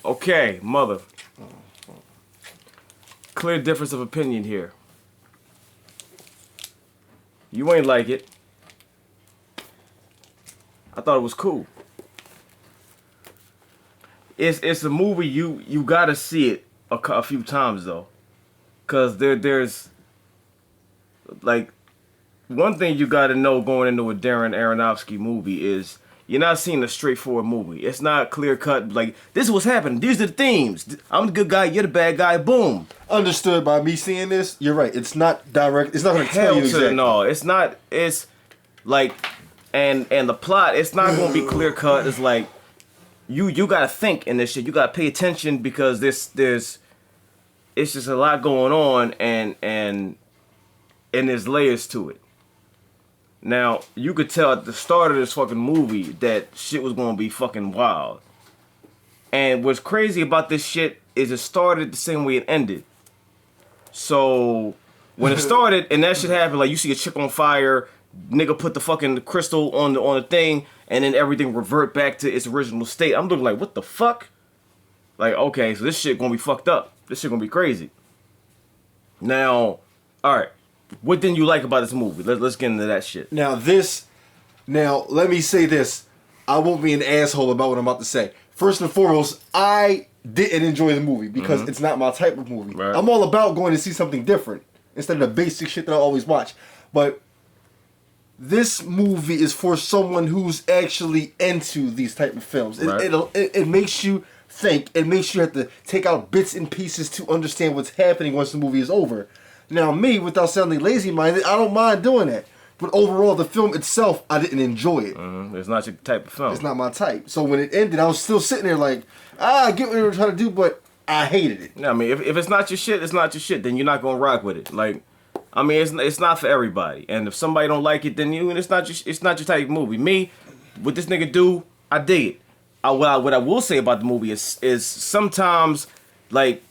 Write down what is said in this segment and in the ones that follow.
Okay, mother. Clear difference of opinion here. You ain't like it. I thought it was cool. It's a movie you gotta see it a few times though, cause there's like one thing you gotta know going into a Darren Aronofsky movie is you're not seeing a straightforward movie. It's not clear cut like this is what's happening. These are the themes. I'm the good guy. You're the bad guy. Boom. Understood. By me seeing this, you're right. It's not direct. It's not gonna tell you exactly. No, it's not. It's like. And the plot, it's not gonna be clear cut. It's like you gotta think in this shit. You gotta pay attention because it's just a lot going on and there's layers to it. Now you could tell at the start of this fucking movie that shit was gonna be fucking wild. And what's crazy about this shit is it started the same way it ended. So when it started and that shit happened, like you see a chick on fire. Nigga put the fucking crystal on the thing, and then everything revert back to its original state. I'm looking like, what the fuck? Like, okay, so this shit gonna be fucked up. This shit gonna be crazy. Now, all right, what didn't you like about this movie? Let's get into that shit. Now, let me say this. I won't be an asshole about what I'm about to say. First and foremost, I didn't enjoy the movie because it's not my type of movie. Right. I'm all about going to see something different instead of the basic shit that I always watch. But this movie is for someone who's actually into these type of films. Right. It makes you think. It makes you have to take out bits and pieces to understand what's happening once the movie is over. Now, me, without sounding lazy-minded, I don't mind doing that. But overall, the film itself, I didn't enjoy it. It's not your type of film. It's not my type. So when it ended, I was still sitting there like, I get what they were trying to do, but I hated it. I mean, if it's not your shit, it's not your shit. Then you're not gonna rock with it. Like, I mean, it's not for everybody. And if somebody don't like it, then it's not your type of movie. Me, what this nigga do, I dig it. What I will say about the movie is sometimes like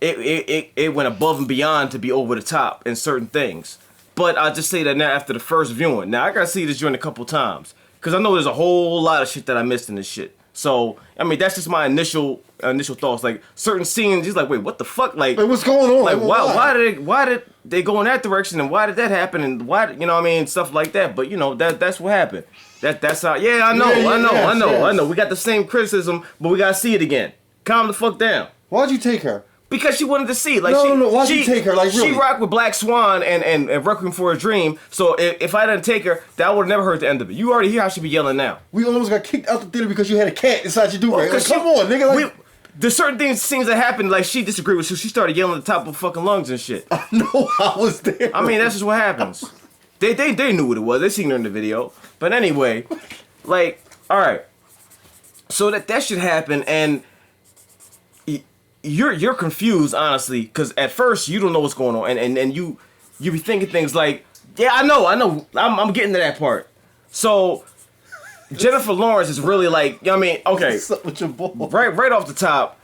it went above and beyond to be over the top in certain things. But I just say that now after the first viewing. Now I gotta see this joint a couple times because I know there's a whole lot of shit that I missed in this shit. So I mean that's just my initial thoughts. Like certain scenes, he's like, wait, what the fuck? Like what's going on? Like why did they go in that direction and why did that happen and why you know what I mean stuff like that. But you know that's what happened. That's how. Yeah, I know. We got the same criticism, but we gotta see it again. Calm the fuck down. Why'd you take her? Because she wanted to see. Like, no. Why'd you take her? Like, really? She rocked with Black Swan and Requiem for a Dream. So if I didn't take her, that would have never heard the end of it. You already hear how she be yelling now. We almost got kicked out the theater because you had a cat inside your do-rag. Like, come on, nigga. Like, there's certain scenes that happened, like she disagreed with, so she started yelling at the top of fucking lungs and shit. I know I was there. I mean, that's just what happens. They knew what it was. They seen her in the video. But anyway, like, all right. So that shit happened, and you're confused, honestly, because at first you don't know what's going on, and you be thinking things like, yeah, I know, I'm getting to that part. So Jennifer Lawrence is really like, you know what I mean? Okay, what's up with your boy? Right off the top,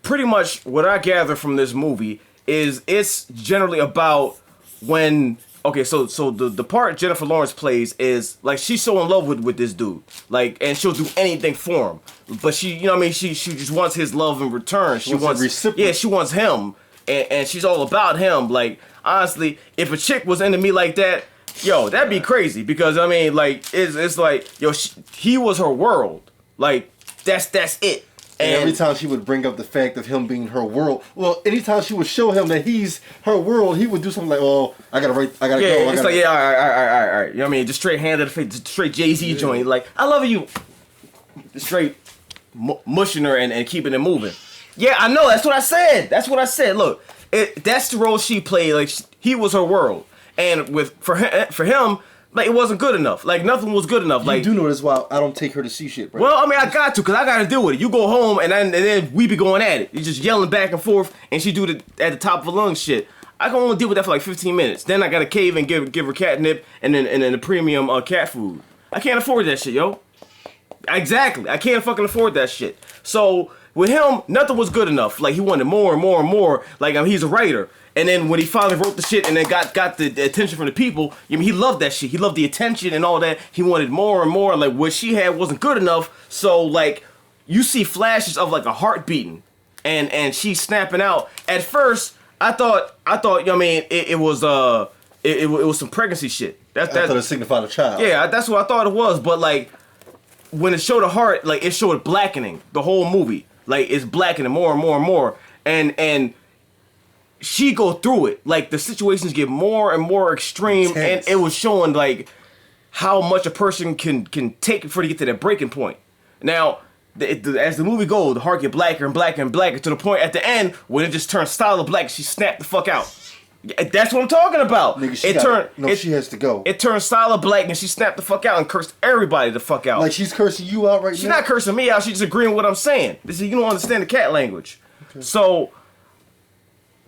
pretty much what I gather from this movie is it's generally about when. Okay, so the part Jennifer Lawrence plays is like she's so in love with this dude, like, and she'll do anything for him. But she, you know what I mean, she just wants his love in return. She wants reciprocal. Yeah, she wants him, and she's all about him. Like, honestly, if a chick was into me like that, yo, that'd be crazy. Because I mean, like, it's like, yo, he was her world. Like, that's it. And every time she would bring up the fact of him being her world, well, anytime she would show him that he's her world, he would do something like, "Oh, I gotta go." Yeah, it's like, yeah, all right. You know what I mean? Just straight hand to the face, straight Jay-Z joint. Like, I love you. Just straight mushing her and keeping it moving. Yeah, I know. That's what I said. Look, that's the role she played. Like, he was her world, and for him. Like, it wasn't good enough. Like, nothing was good enough. Like, you do know this why I don't take her to see shit, bro. Well, I mean, I got to, because I got to deal with it. You go home, and then we be going at it. You just yelling back and forth, and she do it at the top of her lungs shit. I can only deal with that for like 15 minutes. Then I got to cave and give her catnip and then the premium cat food. I can't afford that shit, yo. Exactly. I can't fucking afford that shit. So, with him, nothing was good enough. Like, he wanted more and more and more. Like, he's a writer. And then when he finally wrote the shit and then got the attention from the people, I mean, he loved that shit. He loved the attention and all that. He wanted more and more. Like, what she had wasn't good enough. So, like, you see flashes of like a heart beating, and she's snapping out. At first, I thought, you know what I mean, it was some pregnancy shit. I thought it signified a child. Yeah, that's what I thought it was. But like, when it showed the heart, like it showed it blackening the whole movie. Like it's blackening more and more and more, and she go through it. Like the situations get more and more extreme, Intense. and it was showing like how much a person can take before they get to that breaking point. Now, as the movie goes, the heart get blacker and blacker and blacker to the point at the end when it just turns solid black. She snapped the fuck out. That's what I'm talking about. Nigga, she has to go. It turned solid black and she snapped the fuck out and cursed everybody the fuck out. Like she's cursing you out right now? She's not cursing me out. She's just agreeing with what I'm saying. You don't understand the cat language. Okay. So,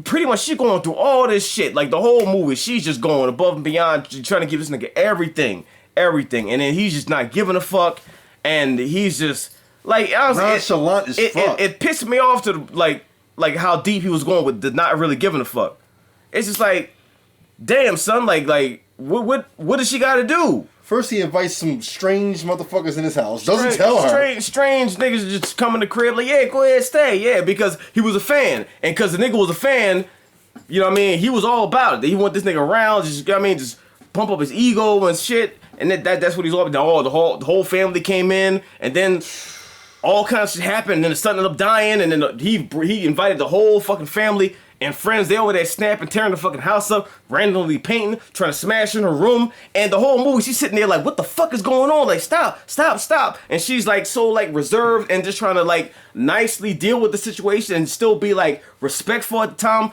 pretty much she's going through all this shit. Like the whole movie, she's just going above and beyond, trying to give this nigga everything. And then he's just not giving a fuck. And he's just, like, nonchalant as fuck. It pissed me off to, like how deep he was going with the not really giving a fuck. It's just like, damn, son, like, what does she got to do? First, he invites some strange motherfuckers in his house. Doesn't tell her. Strange niggas just come in the crib like, yeah, go ahead, stay, yeah, because he was a fan, and because the nigga was a fan, you know what I mean? He was all about it. He want this nigga around, just, you know what I mean, just pump up his ego and shit, and that's what he's all about. The whole family came in, and then all kinds of shit happened, and then the son ended up dying, and then he invited the whole fucking family and friends. They over there snapping, tearing the fucking house up, randomly painting, trying to smash in her room, and the whole movie she's sitting there like, what the fuck is going on? Like, stop. And she's like so like reserved and just trying to like nicely deal with the situation and still be like respectful at the time.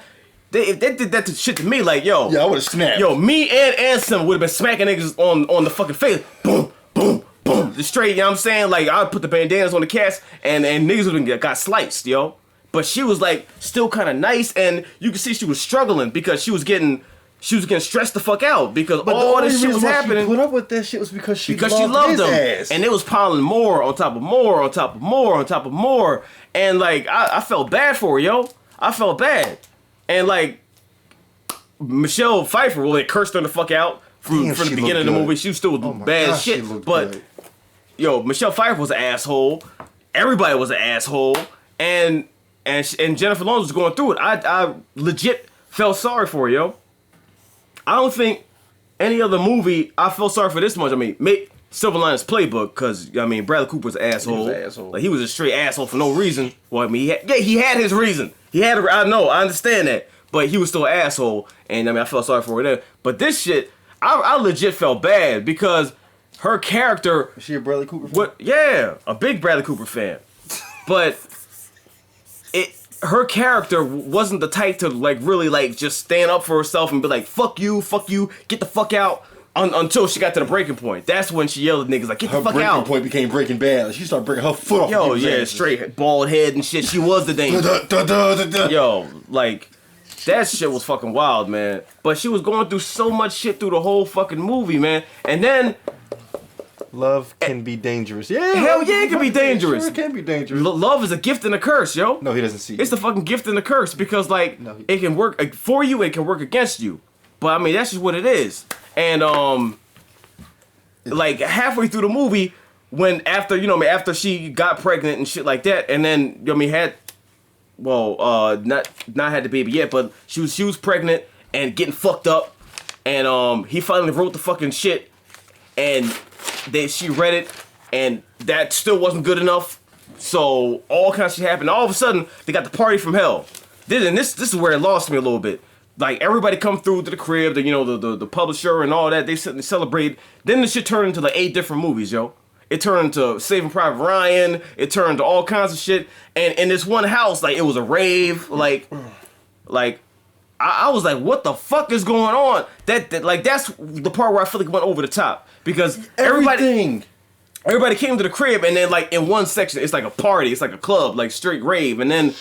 If they did that shit to me, like, yo, yeah, I would have snapped. Yo, me and Ansem would have been smacking niggas on the fucking face. Boom, boom, boom. Just straight, you know what I'm saying? Like, I put the bandanas on the cast and niggas would have got sliced, yo. But she was like still kind of nice, and you can see she was struggling because she was getting stressed the fuck out because all this shit was happening. She put up with that shit was because she loved his him, ass. and it was piling more on top of more on top of more on top of more, and like I felt bad for her, yo. I felt bad, and like Michelle Pfeiffer, well, they cursed her the fuck out from the beginning of the movie. She was still bad as shit, but good. Yo, Michelle Pfeiffer was an asshole. Everybody was an asshole, and Jennifer Lawrence was going through it. I legit felt sorry for her, yo. I don't think any other movie I felt sorry for this much. I mean, Silver Linings Playbook, because, I mean, Bradley Cooper's an asshole. He was an asshole. Like, he was a straight asshole for no reason. Well, I mean, he had his reason. I know, I understand that. But he was still an asshole, and I mean, I felt sorry for her there. But this shit, I legit felt bad because her character... Is she a Bradley Cooper fan? Yeah, a big Bradley Cooper fan. But... her character wasn't the type to like really like just stand up for herself and be like, fuck you, get the fuck out, until she got to the breaking point. That's when she yelled at niggas like, get the fuck out. Her breaking point became Breaking Bad. Like, she started breaking her foot off. Yo, yeah, straight bald head and shit. She was the danger. Yo, like, that shit was fucking wild, man. But she was going through so much shit through the whole fucking movie, man. And then... Love can be dangerous. Yeah, hell yeah, it can be dangerous. Sure, it can be dangerous. Love is a gift and a curse, yo. No, he doesn't see it. It's the fucking gift and the curse because, like, it can work for you, it can work against you. But I mean, that's just what it is. And like halfway through the movie, when after she got pregnant and shit like that, and then not had the baby yet, but she was pregnant and getting fucked up, and he finally wrote the fucking shit, and she read it, and that still wasn't good enough. So all kinds of shit happened. All of a sudden, they got the party from hell. This is where it lost me a little bit. Like, everybody come through to the crib, the publisher and all that. They sit and celebrate. Then the shit turned into like 8 different movies, yo. It turned into Saving Private Ryan. It turned into all kinds of shit. And in this one house, like, it was a rave. Like I was like, what the fuck is going on? That's the part where I feel like it went over the top. Because everybody came to the crib, and then, like, in one section, it's like a party. It's like a club, like, straight rave. And then,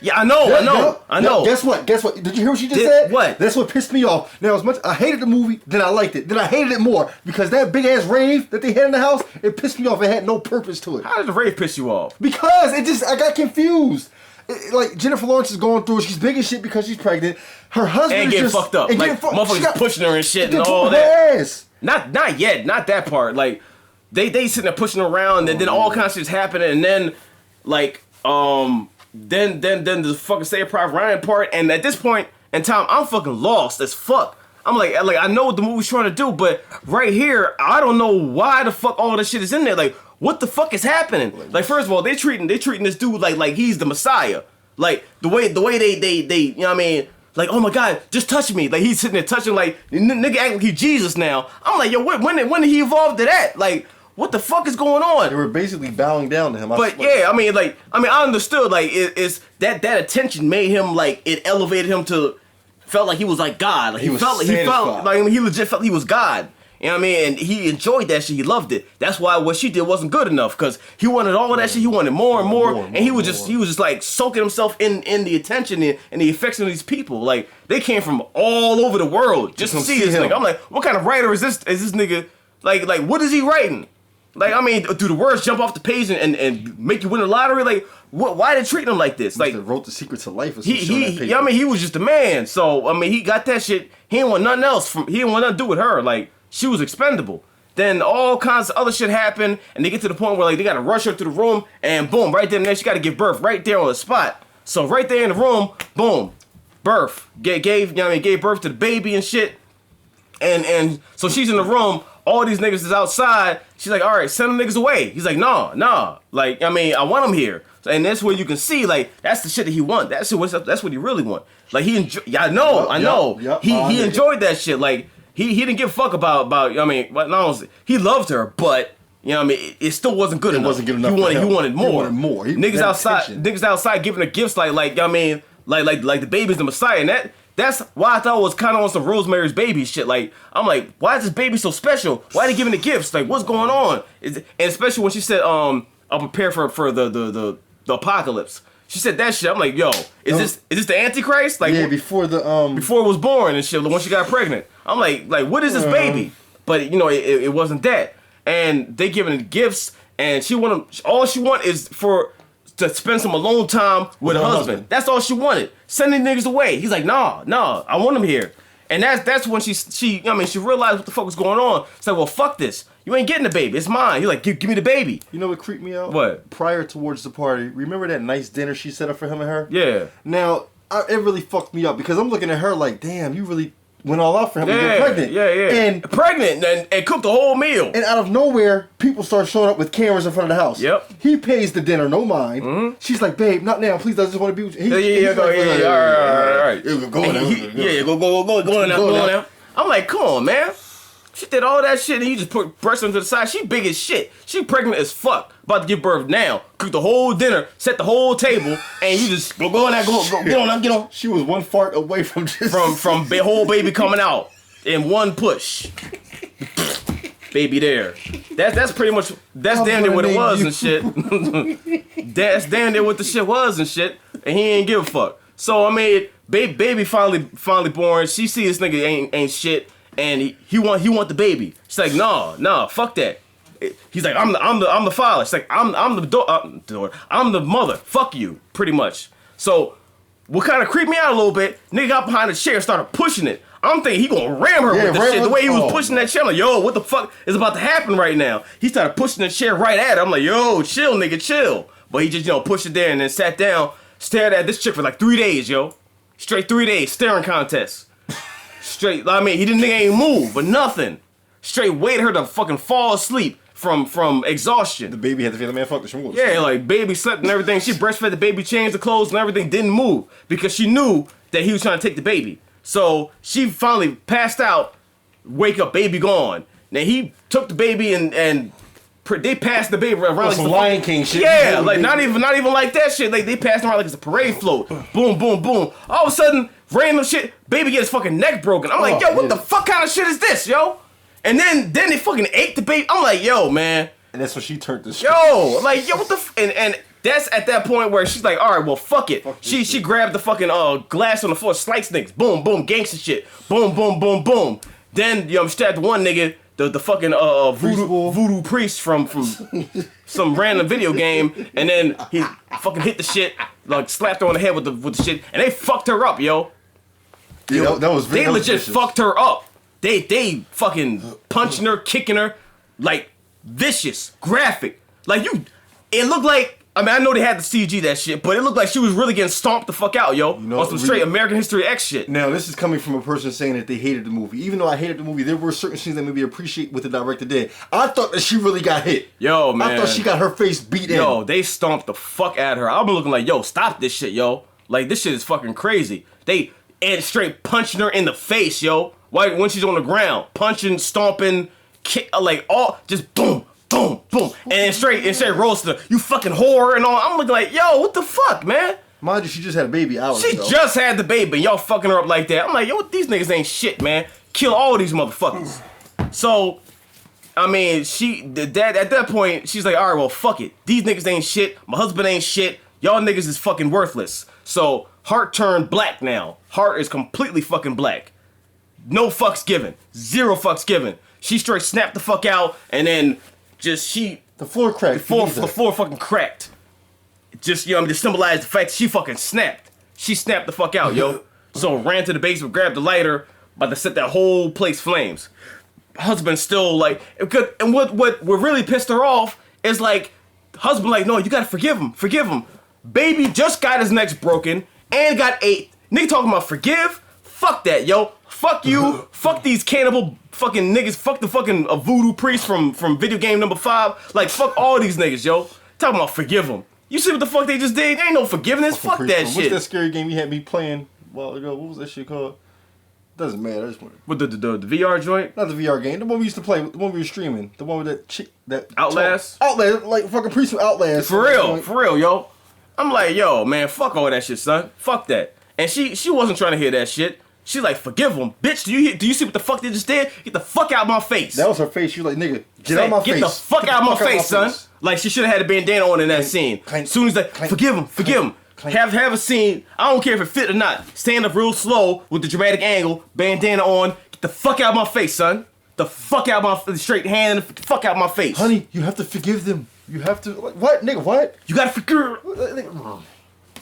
I know. Guess what? Did you hear what she just said? What? That's what pissed me off. Now, as much I hated the movie, then I liked it. Then I hated it more. Because that big-ass rave that they had in the house, it pissed me off. It had no purpose to it. How did the rave piss you off? Because I got confused. Like, Jennifer Lawrence is going through it. She's big as shit because she's pregnant. Her husband and getting fucked up. Like, motherfuckers pushing her and shit and all that. Ass. Not yet. Not that part. Like, they sitting there pushing her around, and then all kinds of shit's happening, and then like, then the fucking Saving Private Ryan part, and at this point in time, I'm fucking lost as fuck. I'm like I know what the movie's trying to do, but right here, I don't know why the fuck all this shit is in there. Like, what the fuck is happening? Like, first of all, they treating this dude like he's the Messiah. Like the way they you know what I mean? Like, oh my God, just touch me. Like, he's sitting there touching, like, nigga act like he's Jesus now. I'm like, yo, when did he evolve to that? Like, what the fuck is going on? They were basically bowing down to him. But yeah, I understood, like, it's that attention made him, like, it elevated him to, felt like he was like God. Like, he felt like he legit felt he was God. You know what I mean? And he enjoyed that shit. He loved it. That's why what she did wasn't good enough, because he wanted all of that shit. He wanted more and more. And he was just like soaking himself in the attention and the affection of these people. Like, they came from all over the world just to see this nigga. I'm like, what kind of writer is this nigga? Like what is he writing? Like, I mean, do the words jump off the page and make you win the lottery? Like, why they treating him like this? Like, he wrote The Secret to Life or some shit on that paper. I mean, he was just a man. So, I mean, he got that shit. He didn't want nothing else he didn't want nothing to do with her. Like, she was expendable. Then all kinds of other shit happened, and they get to the point where, like, they gotta rush her to the room, and boom, right there and there, she gotta give birth right there on the spot. So right there in the room, boom, birth. Gave birth to the baby and shit. And so she's in the room, all these niggas is outside. She's like, all right, send them niggas away. He's like, nah. Like, I mean, I want them here. And that's where you can see, like, that's the shit that he want. That's what he really want. Like, he I know. Yep, he enjoyed that shit. Like, he didn't give a fuck about I mean, he loved her, but you know what I mean, it still wasn't good enough. It wasn't good enough. He wanted more. He wanted more. Niggas outside giving her gifts like I mean, like the baby's the Messiah, and that's why I thought it was kind of on some Rosemary's Baby shit. Like, I'm like, why is this baby so special? Why are they giving the gifts? Like, what's going on? And especially when she said, I'll prepare for the apocalypse. She said that shit. I'm like, yo, is this the Antichrist? Like, yeah, before it was born and shit. When she got pregnant, I'm like, what is this baby? But you know, it wasn't that. And they giving gifts, and all she want is to spend some alone time with her husband. That's all she wanted. Sending niggas away. He's like, nah, I want him here. And that's when she realized what the fuck was going on. It's like, well, fuck this. You ain't getting the baby. It's mine. You're like, give me the baby. You know what creeped me out? What? Prior towards the party, remember that nice dinner she set up for him and her? Yeah. Now, it really fucked me up because I'm looking at her like, damn, you really went all out for him. Yeah, and you're pregnant. Yeah. And pregnant and cooked the whole meal. And out of nowhere, people start showing up with cameras in front of the house. Yep. He pays the dinner, no mind. Mm-hmm. She's like, babe, not now. Please, I just want to be with you. All right. Go on now. I'm like, come on, man. She did all that shit and you just put breast to the side. She big as shit. She pregnant as fuck. About to give birth now. Cook the whole dinner, set the whole table, and you just go on, get on. She was one fart away from just from the whole baby coming out in one push. Baby there. That's pretty much damn near what it was and shit. That's damn near what the shit was and shit. And he ain't give a fuck. So I mean, baby finally born. She see this nigga ain't shit. And he want the baby. She's like, nah, fuck that. He's like, I'm the father. She's like, I'm the daughter. I'm the mother. Fuck you, pretty much. So, what kind of creeped me out a little bit? Nigga got behind the chair and started pushing it. I'm thinking he gonna ram her with the shit. The way he was pushing that chair, I'm like, yo, what the fuck is about to happen right now? He started pushing the chair right at her. I'm like, yo, chill, nigga, chill. But he just pushed it there and then sat down, stared at this chick for like 3 days, yo. Straight 3 days, staring contest. Straight, I mean, nigga ain't move, but nothing. Straight waited her to fucking fall asleep from exhaustion. The baby had to feel the man fuck the shit. Yeah, like baby slept and everything. She breastfed the baby, changed the clothes and everything, didn't move because she knew that he was trying to take the baby. So she finally passed out. Wake up, baby gone. Now he took the baby and they passed the baby around like some Lion King shit. Yeah, like not even like that shit. Like they passed around like it's a parade float. Boom, boom, boom. All of a sudden, random shit. Baby gets fucking neck broken. I'm like, yo, what the fuck kind of shit is this, yo? And then they fucking ate the baby. I'm like, yo, man. And that's when she turned the shit. Yo, like, yo, what the and that's at that point where she's like, all right, well, fuck it. She grabbed the fucking glass on the floor, slice niggas. Boom, boom, gangster shit. Boom, boom, boom, boom. Then she stabbed one nigga. The fucking voodoo priest from some random video game, and then he fucking hit the shit, like slapped her on the head with the shit, and they fucked her up, yo. Yeah, that was very. They legit fucked her up. They fucking punching her, kicking her, like vicious, graphic. Like it looked like I mean, I know they had to CG that shit, but it looked like she was really getting stomped the fuck out, yo. On some straight American History X shit. Now, this is coming from a person saying that they hated the movie. Even though I hated the movie, there were certain scenes that made me appreciate what the director did. I thought that she really got hit. Yo, man. I thought she got her face beat in. Yo, they stomped the fuck at her. I've been looking like, yo, stop this shit, yo. Like, this shit is fucking crazy. They straight punching her in the face, yo. When she's on the ground. Punching, stomping, kick, like, all, just boom. Boom, boom, and straight roaster, you fucking whore and all. I'm looking like, yo, what the fuck, man? Mind you, she just had a baby hours ago. She just had the baby, and y'all fucking her up like that. I'm like, yo, these niggas ain't shit, man. Kill all these motherfuckers. So, I mean, at that point, she's like, all right, well, fuck it. These niggas ain't shit. My husband ain't shit. Y'all niggas is fucking worthless. So, Hart turned black now. Hart is completely fucking black. No fucks given. Zero fucks given. She straight snapped the fuck out, and then the floor cracked. The floor fucking cracked. Just, you know, to symbolize the fact that she fucking snapped. She snapped the fuck out, yo. So ran to the basement, grabbed the lighter, about to set that whole place flames. Husband still like, and what really pissed her off is like, husband like, no, you gotta forgive him. Baby just got his neck broken and got ate. Nigga talking about forgive? Fuck that, yo. Fuck you. Fuck these cannibal fucking niggas. Fuck the fucking voodoo priest from video game number 5. Like, fuck all these niggas, yo. Talking about forgive them. You see what the fuck they just did? Ain't no forgiveness. Fuck that shit. What's that scary game you had me playing a while ago? What was that shit called? Doesn't matter. I just wanted. With the VR joint? Not the VR game. The one we used to play. The one we were streaming. The one with that chick. That Outlast? Outlast. Like fucking priest from Outlast. For real, yo. I'm like, yo, man, fuck all that shit, son. Fuck that. And she wasn't trying to hear that shit. She's like, forgive him. Bitch, do you see what the fuck they just did? Get the fuck out of my face. That was her face. She was like, nigga, get out of my face. Get the fuck out of my face, son. Like, she should have had a bandana on in that scene. As soon as like, forgive him. Have a scene. I don't care if it fit or not. Stand up real slow with the dramatic angle, bandana on. Get the fuck out of my face, son. The fuck out of my straight hand. The fuck out of my face. Honey, you have to forgive them. You have to. Like, what, nigga? What? You gotta forgive.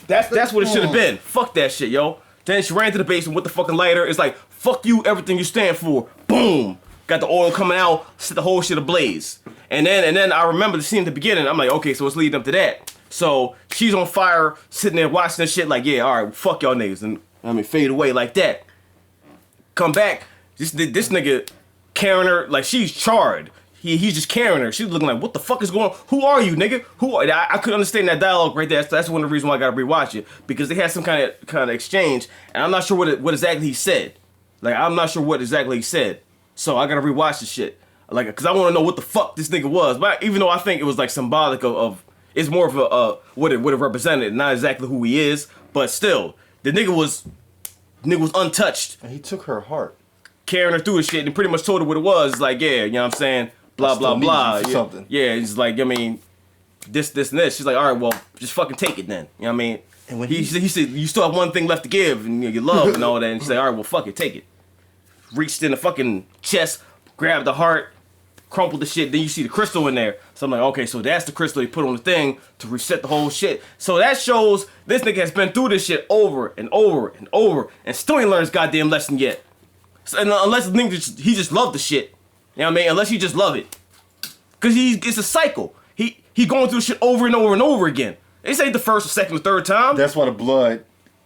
That's what it should have been. Fuck that shit, yo. Then she ran to the basement with the fucking lighter. It's like, fuck you, everything you stand for. Boom. Got the oil coming out, set the whole shit ablaze. And then I remember the scene at the beginning. I'm like, okay, so it's leading up to that. So she's on fire, sitting there watching this shit like, yeah, all right, fuck y'all niggas. And I mean, fade away like that. Come back, this nigga carrying her, like she's charred. He's just carrying her. She's looking like, what the fuck is going on? Who are you, nigga? I couldn't understand that dialogue right there. That's one of the reasons why I gotta rewatch it. Because they had some kind of exchange, and I'm not sure what exactly he said. Like, I'm not sure what exactly he said. So I gotta rewatch the shit. Like, cause I wanna know what the fuck this nigga was. But even though I think it was like symbolic of it's more of a what it represented, not exactly who he is, but still, the nigga was untouched. And he took her heart. Carrying her through the shit and pretty much told her what it was. Like, yeah, you know what I'm saying? Blah, blah, blah. Yeah, something. Yeah, it's like, I mean, this, and this. She's like, all right, well, just fucking take it then. You know what I mean? And when he said, you still have one thing left to give, and you know, your love and all that. And she's like, all right, well, fuck it, take it. Reached in the fucking chest, grabbed the heart, crumpled the shit. Then you see the crystal in there. So I'm like, okay, so that's the crystal he put on the thing to reset the whole shit. So that shows this nigga has been through this shit over and over and over, and still ain't learned his goddamn lesson yet. So, and unless the nigga he just loved the shit. You know what I mean? Unless you just love it. Cause it's a cycle. He going through shit over and over and over again. This ain't the first or second or third time. That's why the blood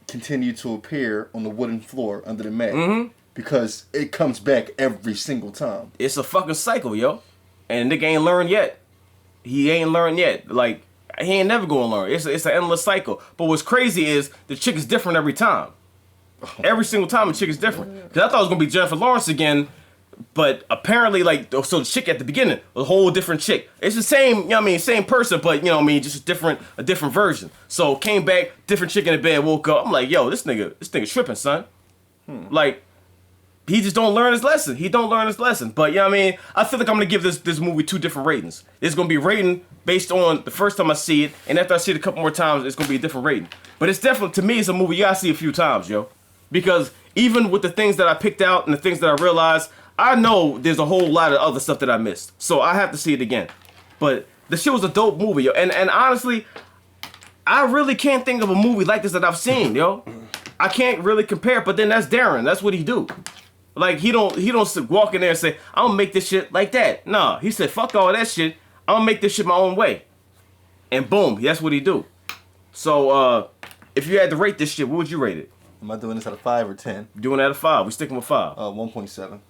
continued to appear on the wooden floor under the mat. Mm-hmm. Because it comes back every single time. It's a fucking cycle, yo. And nigga ain't learned yet. He ain't learned yet. Like, he ain't never gonna learn. It's an endless cycle. But what's crazy is the chick is different every time. Every single time the chick is different. Cause I thought it was gonna be Jennifer Lawrence again. But apparently, like, so the chick at the beginning, a whole different chick. It's the same, you know what I mean, same person, but, you know what I mean, just a different version. So came back, different chick in the bed, woke up. I'm like, yo, this nigga tripping, son. Like, he just don't learn his lesson. He don't learn his lesson. But, you know what I mean, I feel like I'm going to give this movie 2 different ratings. It's going to be a rating based on the first time I see it, and after I see it a couple more times, it's going to be a different rating. But it's definitely, to me, it's a movie you got to see a few times, yo. Because even with the things that I picked out and the things that I realized, I know there's a whole lot of other stuff that I missed. So I have to see it again. But the shit was a dope movie, yo. And honestly, I really can't think of a movie like this that I've seen, yo. I can't really compare, but then that's Darren. That's what he do. Like, he don't walk in there and say, I'm gonna make this shit like that. Nah, he said, fuck all that shit. I'm gonna make this shit my own way. And boom, that's what he do. So if you had to rate this shit, what would you rate it? Am I doing this out of 5 or 10? Doing out of 5. We sticking with 5. 1.7.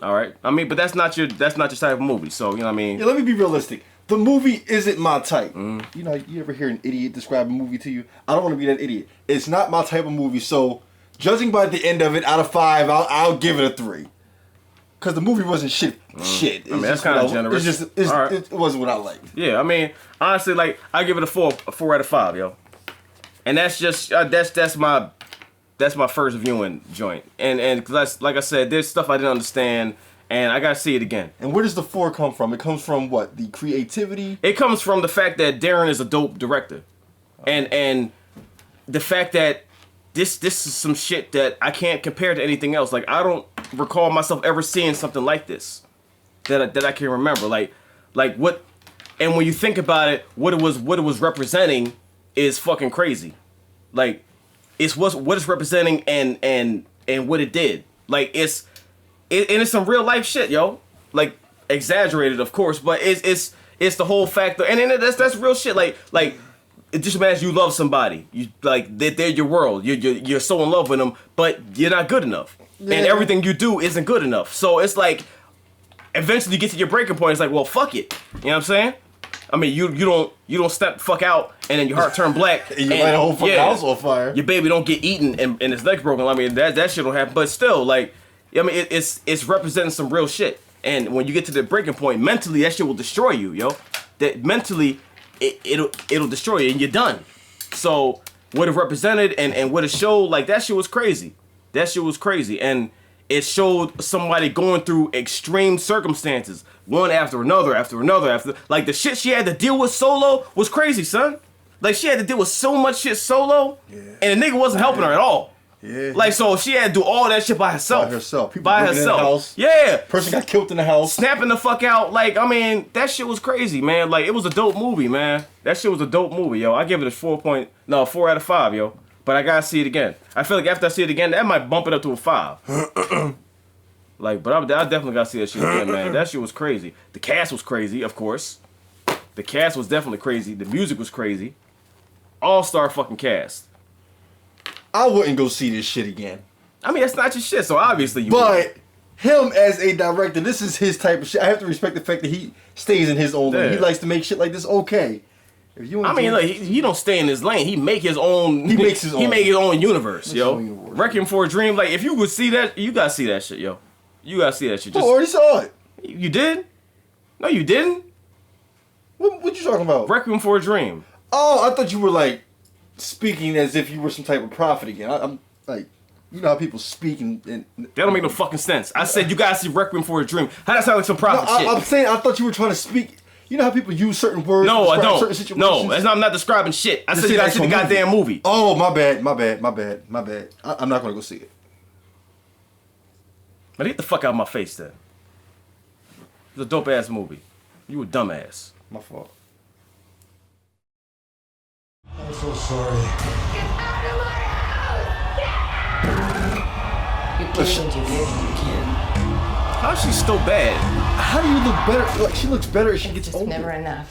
All right. I mean, but that's not your type of movie. So you know what I mean. Yeah, let me be realistic. The movie isn't my type. You know, you ever hear an idiot describe a movie to you? I don't want to be that idiot. It's not my type of movie. So, judging by the end of it, out of 5, I'll give it a 3. Cause the movie wasn't shit. Shit. I mean, that's kind of generous. It wasn't what I liked. Yeah, I mean, honestly, like I give it a 4 out of 5, yo. And that's just that's my first viewing joint. And cause like I said, there's stuff I didn't understand. And I gotta see it again. And where does the 4 come from? It comes from what? The creativity? It comes from the fact that Darren is a dope director. And the fact that this is some shit that I can't compare to anything else. Like I don't recall myself ever seeing something like this that I can remember. Like what, and when you think about it, what it was representing is fucking crazy. Like it's what it's representing and what it did. Like it's some real life shit, yo. Like exaggerated, of course, but it's the whole factor, and then that's real shit. Like it just imagine you love somebody, you like they're your world. You're so in love with them, but you're not good enough, and everything you do isn't good enough. So it's like eventually you get to your breaking point. It's like, well, fuck it. You know what I'm saying? I mean, you don't step the fuck out, and then your heart turn black, and you light a whole fucking house on fire. Your baby don't get eaten and his legs broken. I mean, that shit don't happen. But still, like. I mean, it's representing some real shit, and when you get to the breaking point, mentally that shit will destroy you, yo. That mentally, it'll destroy you, and you're done. So what it represented and what it showed, like that shit was crazy. That shit was crazy, and it showed somebody going through extreme circumstances, one after another, like the shit she had to deal with solo was crazy, son. Like she had to deal with so much shit solo, and the nigga wasn't helping her at all. Yeah. Like, so she had to do all that shit by herself. People by herself. In the house. Yeah. Person got killed in the house. Snapping the fuck out. Like, I mean, that shit was crazy, man. Like, it was a dope movie, man. That shit was a dope movie, yo. I give it a 4 out of 5, yo. But I gotta see it again. I feel like after I see it again, that might bump it up to a 5. Like, but I definitely gotta see that shit again, man. That shit was crazy. The cast was crazy, of course. The cast was definitely crazy. The music was crazy. All-star fucking cast. I wouldn't go see this shit again. I mean, that's not your shit, so obviously you But him as a director, this is his type of shit. I have to respect the fact that he stays in his own lane. He likes to make shit like this okay. If you look, he don't stay in his lane. He make his own. He makes his own. He make his own universe, yo. Requiem for a Dream. Like, if you would see that, you gotta see that shit, yo. You gotta see that shit. I already saw it. You did? No, you didn't. What you talking about? Requiem for a Dream. Oh, I thought you were like speaking as if you were some type of prophet again. I'm like, you know how people speak and that don't make no fucking sense. I said you gotta see Requiem for a Dream. How that sound like some prophet shit? I'm saying I thought you were trying to speak. You know how people use certain words. No, I don't. Certain situations? No, I'm not describing shit. I said you gotta see the goddamn movie. Oh, my bad. I'm not gonna go see it. Man, get the fuck out of my face then. It's a dope ass movie. You a dumbass. My fault. I'm so sorry. Get out of my house! You can't do it. You can't. How is she still bad? How do you look better? Like, she looks better as she gets Just older. never enough.